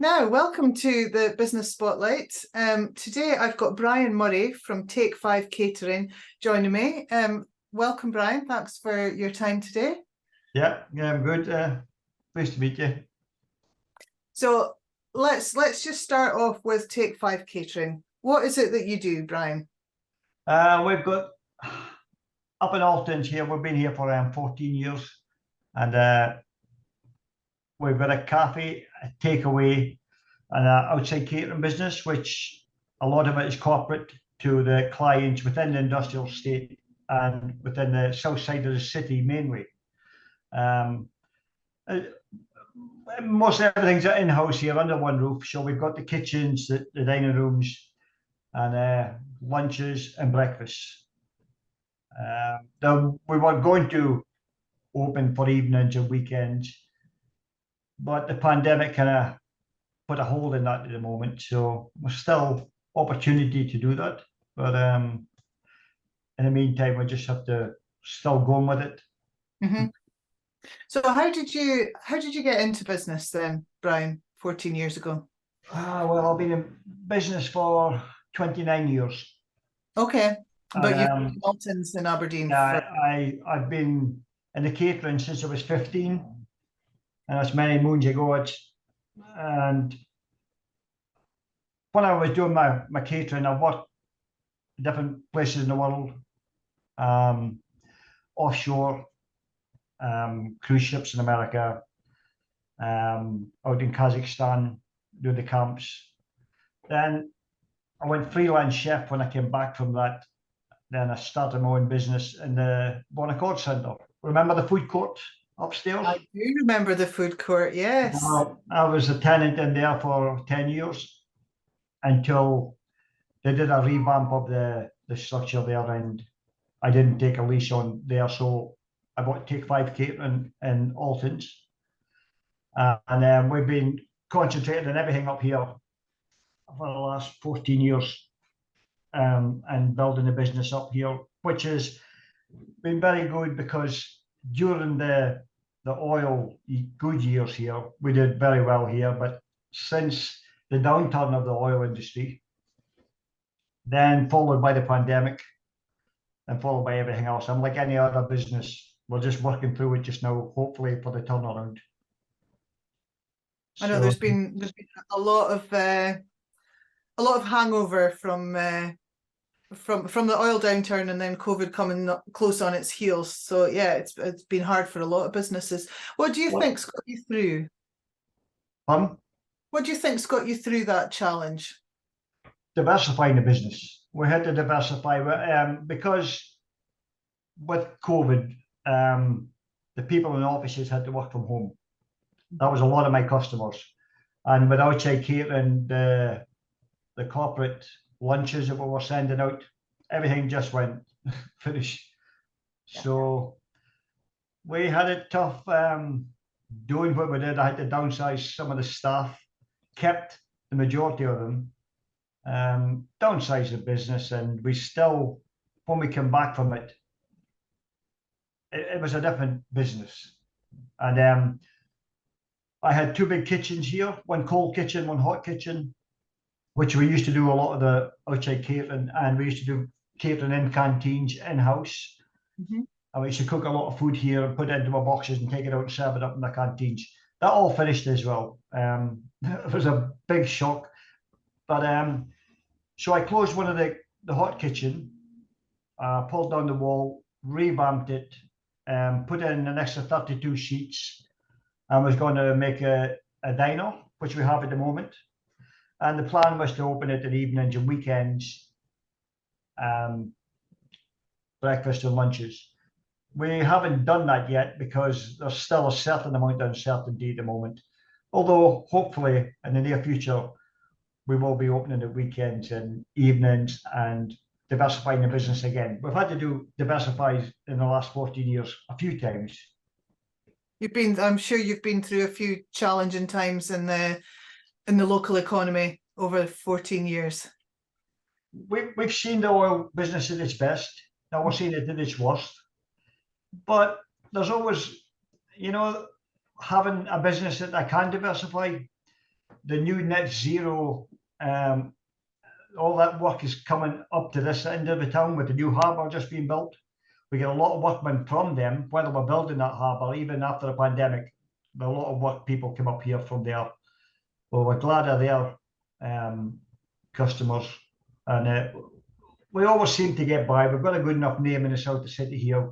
Now, welcome to the Business Spotlight. Today I've got Brian Murray from Take 5 Catering joining me. Welcome, Brian. Thanks for your time today. Yeah, I'm good. Pleased to meet you. So let's just start off with Take 5 Catering. What is it that you do, Brian? We've got up in Alton here. We've been here for around 14 years, and we've got a cafe, a takeaway, and an outside catering business, which a lot of it is corporate to the clients within the industrial estate and within the south side of the city mainly. Most everything's in-house here under one roof. So we've got the kitchens, the dining rooms, and lunches and breakfasts. We were going to open for evenings and weekends, but the pandemic kind of put a hold on that at the moment. So there's still opportunity to do that, but in the meantime, we just have to still go on with it. Mm-hmm. So how did you get into business then, Brian, 14 years ago? Well, I've been in business for 29 years. Okay, but you've been in Alton's in Aberdeen. Yeah, I've been in the catering since I was 15, and that's many moons ago. And when I was doing my catering, I worked in different places in the world, offshore, cruise ships in America, out in Kazakhstan, doing the camps. Then I went freelance chef when I came back from that. Then I started my own business in the Bonaccord Centre. Remember the food court upstairs? I do remember the food court, yes. I was a tenant in there for 10 years until they did a revamp of the structure there, and I didn't take a lease on there. So I bought Take 5 Catering in Altons. And then we've been concentrating on everything up here for the last 14 years. And building the business up here, which has been very good, because during the oil good years here, we did very well here. But since the downturn of the oil industry, then followed by the pandemic and followed by everything else, I'm like any other business, we're just working through it just now, hopefully for the turnaround. I know there's been a lot of hangover from the oil downturn, and then COVID coming close on its heels. So yeah, it's been hard for a lot of businesses. What do you think's got you through? What do you think's got you through that challenge? Diversifying the business. We had to diversify because with COVID, the people in the offices had to work from home. That was a lot of my customers, and with outside catering, the corporate lunches that we were sending out, everything just went finished. So we had it tough doing what we did. I had to downsize some of the staff, kept the majority of them, downsized the business, and we still, when we came back from it, it was a different business. And I had two big kitchens here, one cold kitchen, one hot kitchen, which we used to do a lot of the outside catering, and we used to do catering in canteens in-house. Mm-hmm. And we used to cook a lot of food here and put it into our boxes and take it out and serve it up in the canteens. That all finished as well. It was a big shock. But so I closed one of the hot kitchen, pulled down the wall, revamped it, put in an extra 32 seats, and was going to make a diner, which we have at the moment. And the plan was to open it in evenings and weekends, breakfast and lunches. We haven't done that yet because there's still a certain amount of uncertainty at the moment. Although hopefully in the near future, we will be opening at weekends and evenings and diversifying the business again. We've had to do diversify in the last 14 years a few times. I'm sure you've been through a few challenging times in the local economy over 14 years. We've seen the oil business at its best. Now we're seeing it at its worst. But there's always, having a business that I can diversify. the new net zero, all that work is coming up to this end of the town with the new harbour just being built. We get a lot of workmen from them, whether we're building that harbour, even after the pandemic. A lot of work people come up here from there. Well, we're glad of their customers, and we always seem to get by. We've got a good enough name in the south of the city here.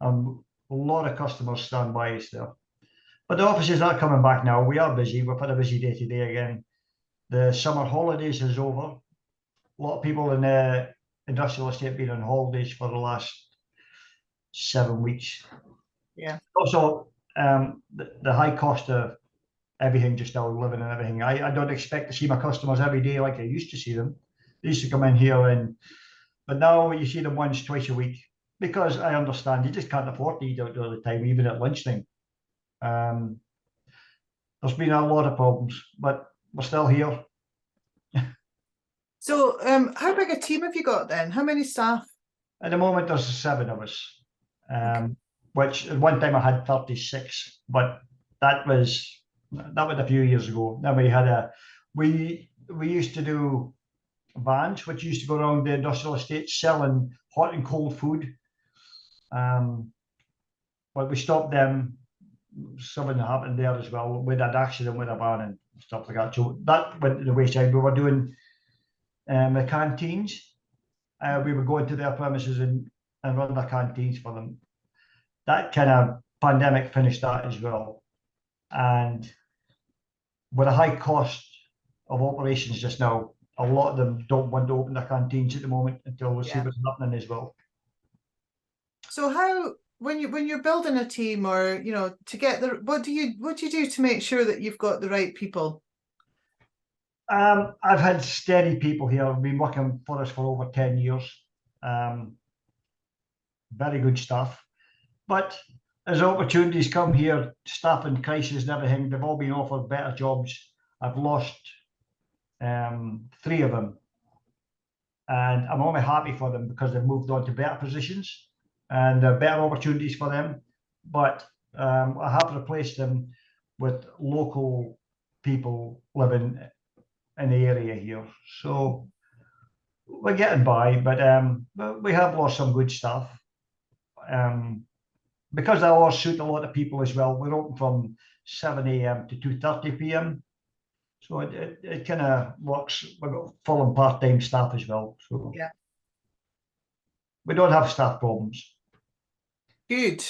A lot of customers stand by us there. But the offices are coming back now. We are busy. We've had a busy day today again. The summer holidays is over. A lot of people in the industrial estate have been on holidays for the last 7 weeks. Yeah. Also, the high cost of everything just now, living and everything. I don't expect to see my customers every day like I used to see them. They used to come in here, but now you see them once, twice a week, because I understand you just can't afford to eat out all the time, even at lunchtime. There's been a lot of problems, but we're still here. So how big a team have you got then? How many staff? At the moment, there's 7 of us, Okay. which at one time I had 36, but that was a few years ago. Then we used to do vans, which used to go around the industrial estates selling hot and cold food. But we stopped them. Something happened there as well. We had an accident with a van and stuff like that. So that went to the wayside. We were doing the canteens. We would go into their premises and run the canteens for them. That kind of pandemic finished that as well. And with a high cost of operations just now, a lot of them don't want to open their canteens at the moment until we see what's happening as well. So how, when you're building a team, or to get what do you do to make sure that you've got the right people? I've had steady people here who've been working for us for over 10 years. Very good staff. But as opportunities come here, staffing crisis and everything, they've all been offered better jobs. I've lost 3 of them. And I'm only happy for them because they've moved on to better positions and there are better opportunities for them. But I have replaced them with local people living in the area here. So we're getting by, but we have lost some good staff. Because I always suit a lot of people as well. We're open from 7 a.m. to 2:30 p.m. So it kind of works. We've got full and part-time staff as well. So yeah, we don't have staff problems. Good.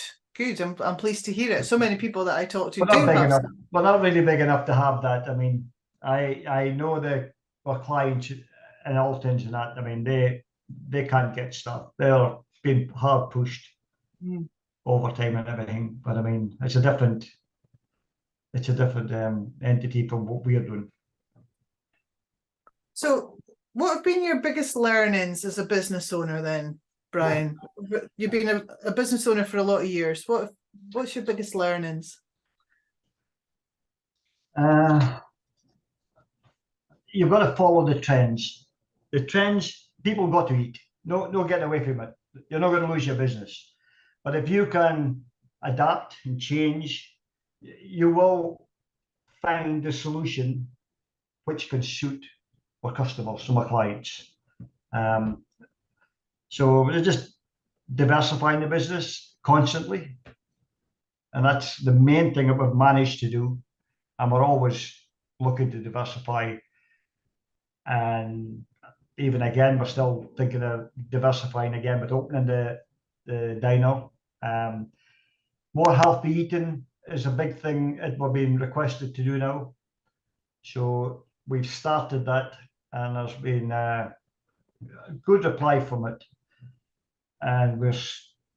I'm pleased to hear it. So many people that I talk to We're not do big have enough. staff. We're not really big enough to have that. I mean, I know our clients in Alton's and that. I mean, they can't get staff. They're being hard pushed. Overtime and everything, but I mean it's a different entity from what we're doing. So what have been your biggest learnings as a business owner then, Brian? You've been a business owner for a lot of years. What's your biggest learnings? You've got to follow the trends. The trends, people got to eat. No getting away from it. You're not going to lose your business. But if you can adapt and change, you will find the solution which can suit our customers, some of our clients. So we're just diversifying the business constantly. And that's the main thing that we've managed to do. And we're always looking to diversify. And even again, we're still thinking of diversifying again with opening the diner. More healthy eating is a big thing that we're being requested to do now. So we've started that and there's been a good reply from it. And we're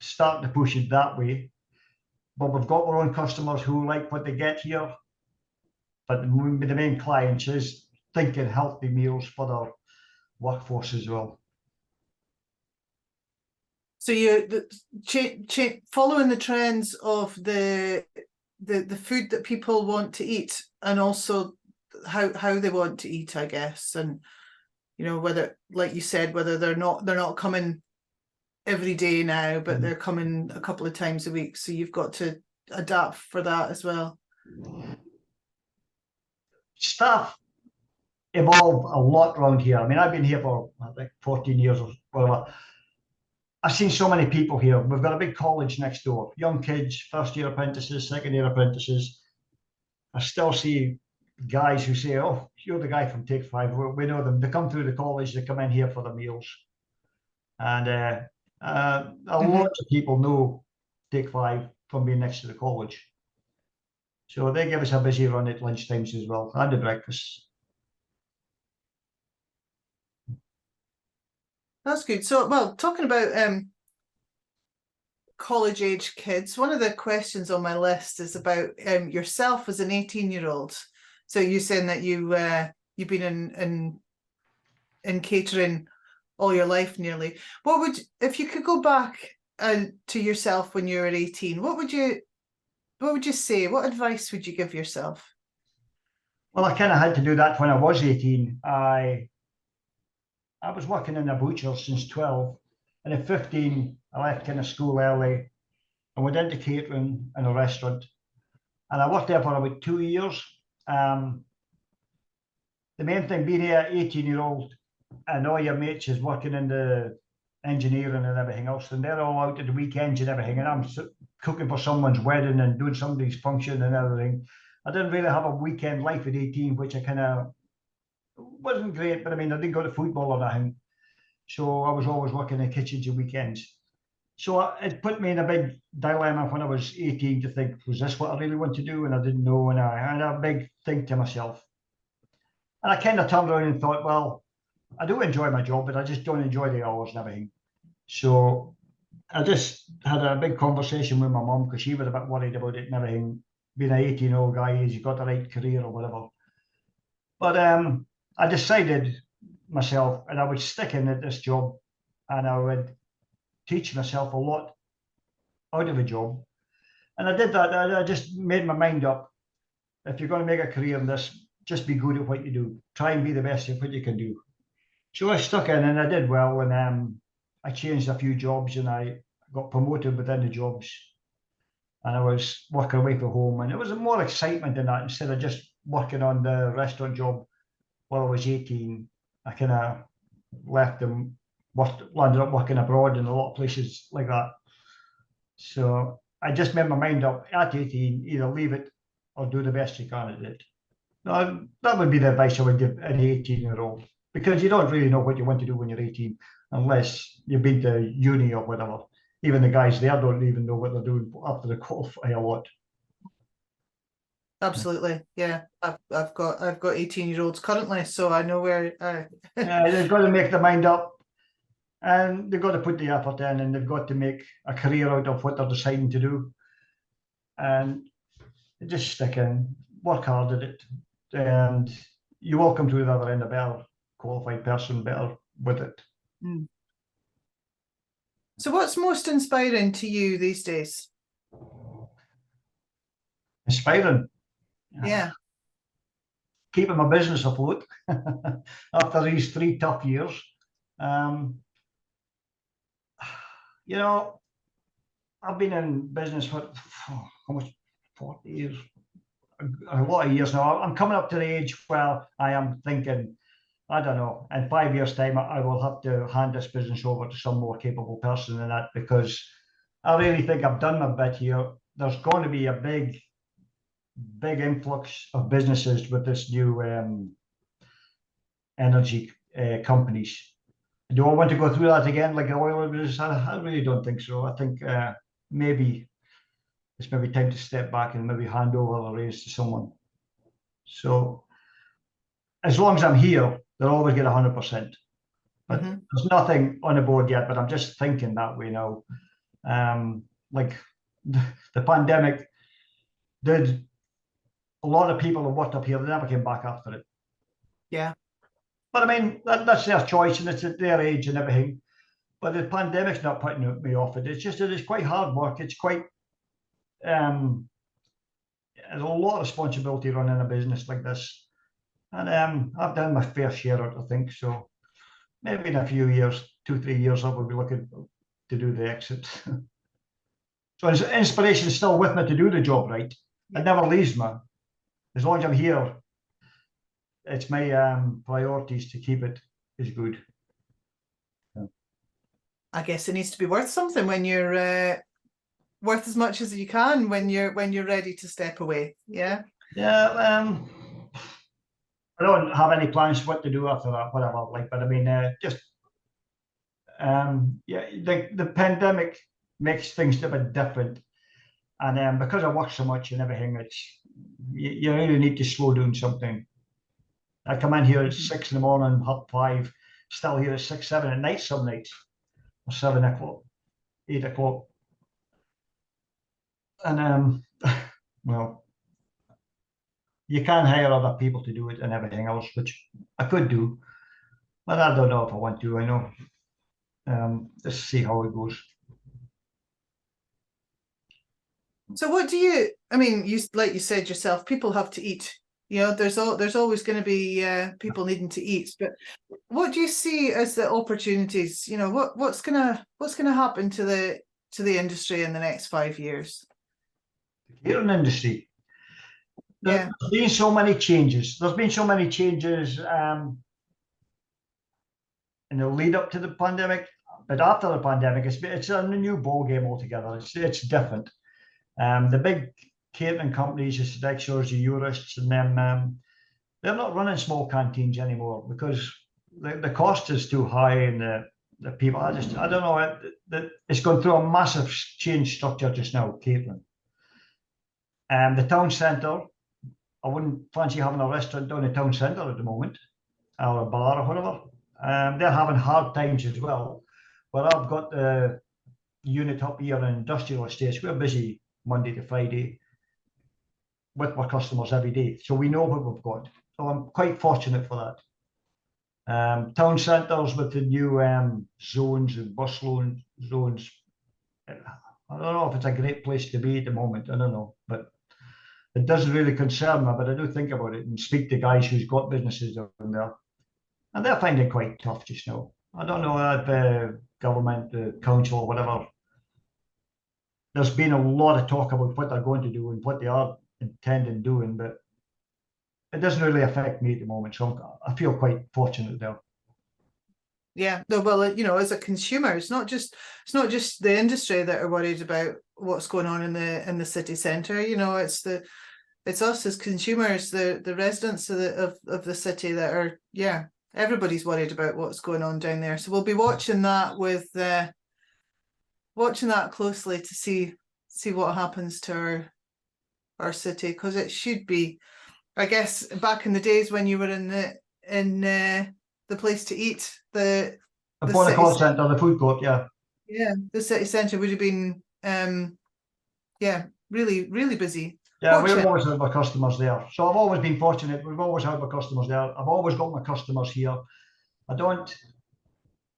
starting to push it that way. But we've got our own customers who like what they get here. But the main clients is thinking healthy meals for their workforce as well. So you following the trends of the food that people want to eat, and also how they want to eat, I guess, and whether, like you said, whether they're not coming every day now, but they're coming a couple of times a week. So you've got to adapt for that as well. staff evolve a lot around here. I mean, I've been here for, I think, 14 years or whatever. I've seen so many people here. We've got a big college next door, young kids, first year apprentices, second year apprentices. I still see guys who say, oh, you're the guy from Take Five. We know them. They come through the college, they come in here for the meals. And a lot of people know Take Five from being next to the college. So they give us a busy run at lunchtimes as well, and the breakfast. That's good. So, well, talking about college age kids, one of the questions on my list is about yourself as an 18-year-old. So you saying that you've been in catering all your life nearly. What would, if you could go back to yourself when you were 18, what would you say? What advice would you give yourself? Well, I kind of had to do that when I was 18. I was working in a butcher since 12, and at 15, I left kind of school early and went into catering in a restaurant. And I worked there for about 2 years. The main thing being here, 18-year-old, and all your mates is working in the engineering and everything else, and they're all out at the weekends and everything, and I'm cooking for someone's wedding and doing somebody's function and everything. I didn't really have a weekend life at 18, which I kind of wasn't great, but I mean, I didn't go to football or anything, so I was always working in kitchens and weekends. So it put me in a big dilemma when I was 18 to think, was this what I really want to do? And I didn't know, and I had a big think to myself. And I kind of turned around and thought, well, I do enjoy my job, but I just don't enjoy the hours and everything. So I just had a big conversation with my mum, because she was a bit worried about it and everything. Being an 18-year-old guy, he's got the right career or whatever. But I decided myself, and I would stick in at this job, and I would teach myself a lot out of a job. And I did that. I just made my mind up. If you're going to make a career in this, just be good at what you do. Try and be the best at what you can do. So I stuck in, and I did well, and I changed a few jobs, and I got promoted within the jobs, and I was working away from home, and it was more excitement in that. Instead of just working on the restaurant job while I was 18, I kind of left and landed up working abroad in a lot of places like that. So I just made my mind up at 18, either leave it or do the best you can at it. Now, that would be the advice I would give any 18-year-old, because you don't really know what you want to do when you're 18 unless you've been to uni or whatever. Even the guys there don't even know what they're doing after they qualify a lot. Absolutely, yeah. I've got 18-year-olds currently, so I know where. They've got to make their mind up, and they've got to put the effort in, and they've got to make a career out of what they're deciding to do, and just stick in, work hard at it, and you will come to the other end a better qualified person, better with it. Mm. So what's most inspiring to you these days? Inspiring. Yeah. Keeping my business afloat after these 3 tough years. You know, I've been in business for almost 40 years, a lot of years now. I'm coming up to the age where I am thinking, I don't know, in 5 years' time, I will have to hand this business over to some more capable person than that, because I really think I've done my bit here. There's going to be a big influx of businesses with this new energy companies. Do I want to go through that again, like the oil business? I really don't think so. I think maybe it's maybe time to step back and maybe hand over the reins to someone. So as long as I'm here, they'll always get 100%. But there's nothing on the board yet, but I'm just thinking that way now. Like the pandemic did, a lot of people who worked up here, they never came back after it. Yeah. But I mean, that's their choice, and it's at their age and everything. But the pandemic's not putting me off it. It's just that it's quite hard work. It's quite, there's a lot of responsibility running a business like this. And I've done my fair share of it, I think. So maybe in a few years, 2-3 years, I will be looking to do the exit. So inspiration is still with me to do the job right. It never leaves me. As long as I'm here, it's my priorities to keep it as good. I guess it needs to be worth something when you're worth as much as you can when you're ready to step away. Yeah. Yeah. I don't have any plans what to do after that, whatever. Like, but I mean, just yeah, the pandemic makes things a bit different, and because I work so much and everything, it's you really need to slow down something. I come in here at 6 in the morning, half 5, still here at 6, 7 at night some nights, or 7 o'clock, 8 o'clock, and well, you can hire other people to do it and everything else, which I could do, but I don't know if I want to. I know. Let's see how it goes. So what do you, I mean, you, like you said yourself, people have to eat. You know, there's always going to be people needing to eat. But what do you see as the opportunities? You know, what's gonna happen to the industry in the next 5 years? The catering industry. Yeah. There's been so many changes. There's been so many changes in the lead up to the pandemic, but after the pandemic, it's a new ball game altogether. It's different. The big catering companies, the Sodexos, the Eurists, and them, they're not running small canteens anymore because the cost is too high, and the people. I don't know. It's gone through a massive change structure just now, catering. The town centre, I wouldn't fancy having a restaurant down the town centre at the moment, or a bar or whatever. They're having hard times as well. But I've got the unit up here in industrial estates. We're busy Monday to Friday with our customers every day, so we know what we've got. So I'm quite fortunate for that. Town centres with the new zones and bus zones. I don't know if it's a great place to be at the moment. I don't know, but it doesn't really concern me. But I do think about it and speak to guys who's got businesses down there, and they're finding it quite tough just now. I don't know if government, the council, or whatever. There's been a lot of talk about what they're going to do and what they are intending doing, but it doesn't really affect me at the moment. So I feel quite fortunate there. Yeah, no, well, you know, as a consumer, it's not just the industry that are worried about what's going on in the city centre. You know, it's us as consumers, the residents of the city that are, yeah, everybody's worried about what's going on down there. So we'll be watching that closely to see what happens to our city, because it should be, I guess, back in the days when you were in the place to eat, the call centre, the food court, yeah. Yeah, the city centre would have been yeah, really, really busy. Yeah, we've always had our customers there. So I've always been fortunate. We've always had our customers there. I've always got my customers here. I don't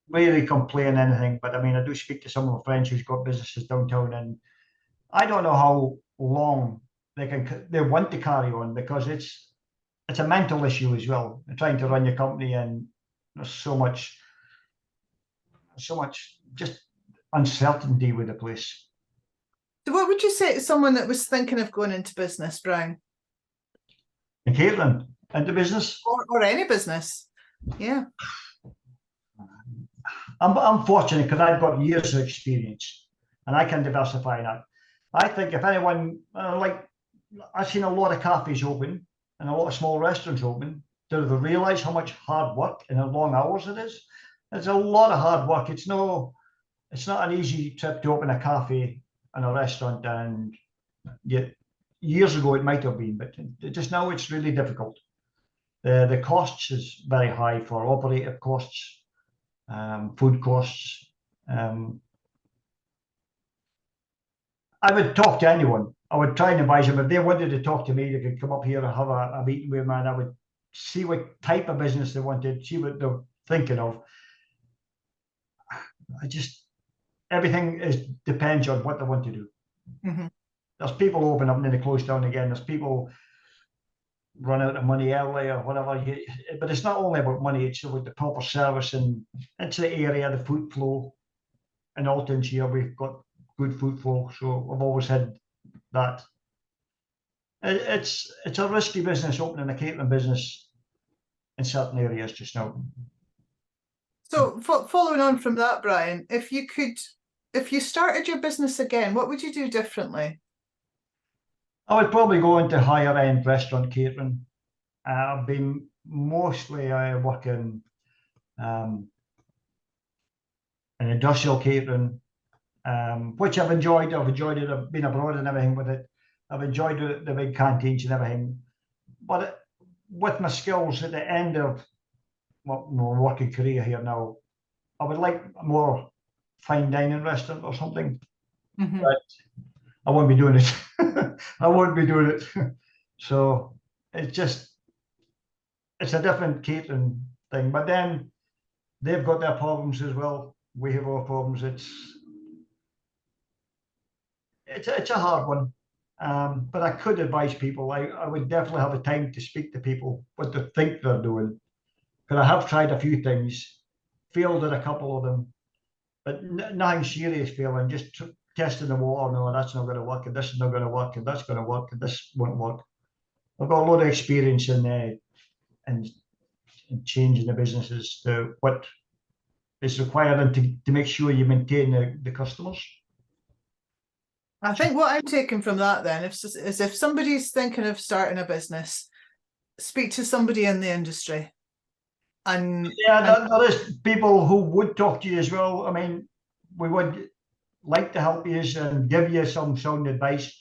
really complain anything, but I mean, I do speak to some of my friends who's got businesses downtown, and I don't know how long they want to carry on, because it's a mental issue as well. You're trying to run your company, and there's so much just uncertainty with the place. So what would you say to someone that was thinking of going into business, Brian? In catering, into business? Or any business, yeah. I'm fortunate because I've got years of experience and I can diversify that. I think if anyone, like, I've seen a lot of cafes open and a lot of small restaurants open. Do they realise how much hard work and how long hours it is? It's a lot of hard work. It's not an easy trip to open a cafe and a restaurant, and yet years ago it might have been, but just now it's really difficult. The costs is very high for operative costs, food costs. I would talk to anyone. I would try and advise them. If they wanted to talk to me, they could come up here and have a meeting with me, and I would see what type of business they wanted, see what they're thinking of. Everything depends on what they want to do. Mm-hmm. There's people open up and then they close down again. There's people run out of money early or whatever. But it's not only about money, it's about the proper service, and it's the area, the food flow. In Alton's here, we've got good food flow, so I've always had that. It's a risky business, opening a catering business, in certain areas just now. So following on from that, Brian, if you started your business again, what would you do differently? I would probably go into higher end restaurant catering. I've been mostly working in industrial catering, which I've enjoyed. I've enjoyed it. I've been abroad and everything with it. I've enjoyed the big canteens and everything. But with my skills at the end of my working career here now, I would like a more fine dining restaurant or something. Mm-hmm. But I won't be doing it. I won't be doing it. So it's a different catering thing. But then they've got their problems as well. We have our problems. It's a hard one. But I could advise people. I would definitely have the time to speak to people what they think they're doing. Because I have tried a few things, failed at a couple of them, but nothing serious failing, just testing the water. No, that's not going to work, and this is not going to work, and that's going to work, and this won't work. I've got a lot of experience in changing the businesses to what is required and to make sure you maintain the customers. I think what I'm taking from that then is if somebody's thinking of starting a business, speak to somebody in the industry. And there is people who would talk to you as well. I mean, we would like to help you and give you some sound advice,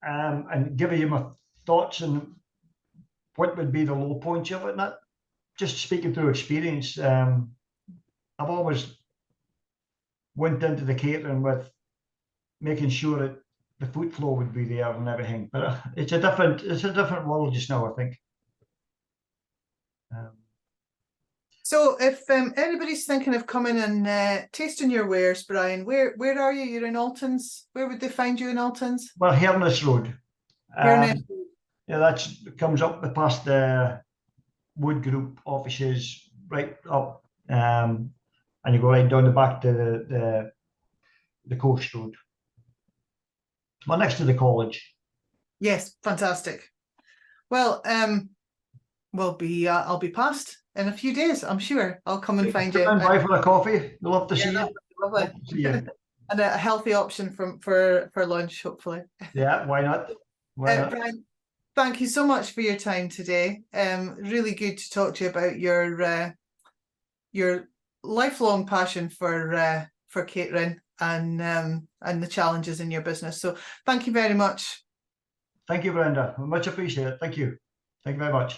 and give you my thoughts and what would be the low points of it. Not just speaking through experience. I've always went into the catering with making sure that the food flow would be there and everything. But it's a different world just now, I think. So if anybody's thinking of coming and tasting your wares, Brian, where are you? You're in Altons. Where would they find you in Altons? Well, Herness Road. Yeah, that comes up past the Wood Group offices, right up, and you go right down the back to the Coast Road. Well, next to the college. Yes, fantastic. Well, I'll be past in a few days, I'm sure. I'll come and find you. By for a coffee. Love to see you. Lovely. Love to see you. And a healthy option for lunch, hopefully. Yeah, why not? Why not? Brian, thank you so much for your time today. Really good to talk to you about your lifelong passion for catering and the challenges in your business. So thank you very much. Thank you, Brenda. Much appreciated. Thank you. Thank you very much.